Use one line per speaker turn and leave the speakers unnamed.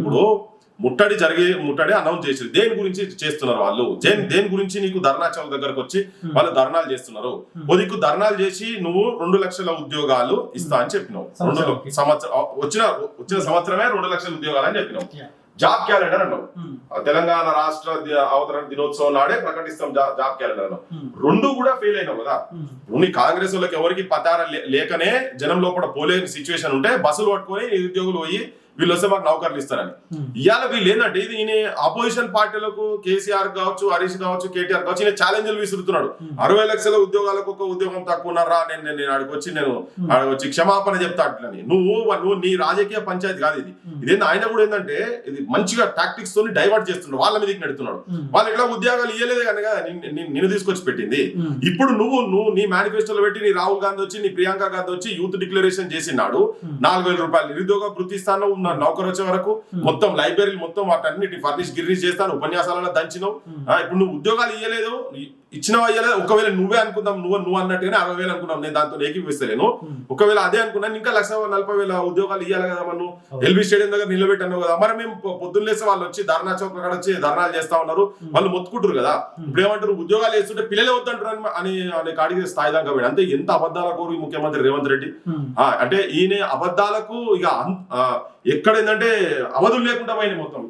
ఇప్పుడు ముట్టడి అనౌన్స్ చేసారు. దేని గురించి చేస్తున్నారు వాళ్ళు? దేని గురించి నీకు ధర్నా చౌక్ దగ్గరకు వచ్చి వాళ్ళు ధర్నాలు చేస్తున్నారు? నీకు ధర్నాలు చేసి నువ్వు 2 లక్షల ఉద్యోగాలు ఇస్తా అని చెప్పినావు. వచ్చిన సంవత్సరమే 2 లక్షల ఉద్యోగాలు అని చెప్పినావు. జాబ్ క్యాలెండర్ అన్నావు. తెలంగాణ రాష్ట్ర అవతరణ దినోత్సవం నాడే ప్రకటిస్తాం జాబ్ క్యాలెండర్ అన్నావు. 2 కూడా ఫెయిల్ అయినావు కదా. నువ్వు కాంగ్రెస్ వాళ్ళకి ఎవరికి పతార లేకనే జనం లోపల పోలేని సిచ్యువేషన్ ఉంటే బస్సులు పట్టుకొని నిరుద్యోగులు పోయి వీళ్ళు వస్తే మాకు నౌకర్లు ఇస్తారని. ఇవాళ వీళ్ళు ఏంటంటే ఇది ఈయన అపోజిషన్ పార్టీలకు కేసీఆర్ కావచ్చు, హరీష్ కావచ్చు, కేటీఆర్ కావచ్చు, ఈయన ఛాలెంజ్లు విసురుతున్నాడు. 60 లక్షల ఉద్యోగాలకు ఒక ఉద్యోగం తక్కువ ఉన్నారా, నేను ఆడికొచ్చి క్షమాపణ చెప్తా అట్లని. నువ్వు నీ రాజకీయ పంచాయతీ కాదు ఇది. ఇదేంటి ఆయన కూడా ఏంటంటే ఇది మంచిగా టాక్టిక్స్ తోని డైవర్ట్ చేస్తున్నాడు, వాళ్ళ మీదకి నెడుతున్నాడు. వాళ్ళు ఇలా ఉద్యోగాలు ఇయ్యలేదు కనుక నిన్ను తీసుకొచ్చి పెట్టింది. ఇప్పుడు నువ్వు నీ మేనిఫెస్టోలో పెట్టి నీ రాహుల్ గాంధీ వచ్చి, నీ ప్రియాంక గాంధీ వచ్చి యూత్ డిక్లరేషన్ చేసినాడు. 4,000 రూపాయలు నిరుద్యోగ వృత్తి ఇస్తాను, నౌకరు వచ్చే వరకు మొత్తం లైబ్రరీలు మొత్తం వాటన్నిటి ఫర్నిష్ గిర్నిష్ చేస్తాను, ఉపన్యాసాలలో దంచినావు. ఇప్పుడు నువ్వు ఉద్యోగాలు ఇయ్యలేదు, ఇచ్చినవా ఇయ్యలేదు. ఒకవేళ నువ్వే అనుకుందాం, నువ్వు అన్నట్టుగానే 60,000 అనుకున్నాం. నేను దాంతో ఏకీపిస్తలేను. ఒకవేళ అదే అనుకున్నాను, ఇంకా 1,40,000 ఉద్యోగాలు ఇవ్వాలి కదా. మనం ఎల్బీ స్టేడియం దగ్గర నిలబెట్టాను కదా. మరి మేము పొద్దున్న లేస్తే వాళ్ళు వచ్చి ధర్నా చౌక్ అక్కడ వచ్చి ధర్నాలు చేస్తా ఉన్నారు, వాళ్ళు మొత్తుకుంటారు కదా. ఇప్పుడు ఏమంటారు, ఉద్యోగాలు వేస్తుంటే పిల్లలే వద్దంటారు అని కాడికి స్థాయి దాకా పోయాడు. అంటే ఎంత అబద్ధాల కోరు ముఖ్యమంత్రి రేవంత్ రెడ్డి. అంటే ఈయన అబద్ధాలకు ఇక ఎక్కడ ఏంటంటే అవధులు లేకుండా పోయినాయి మొత్తం.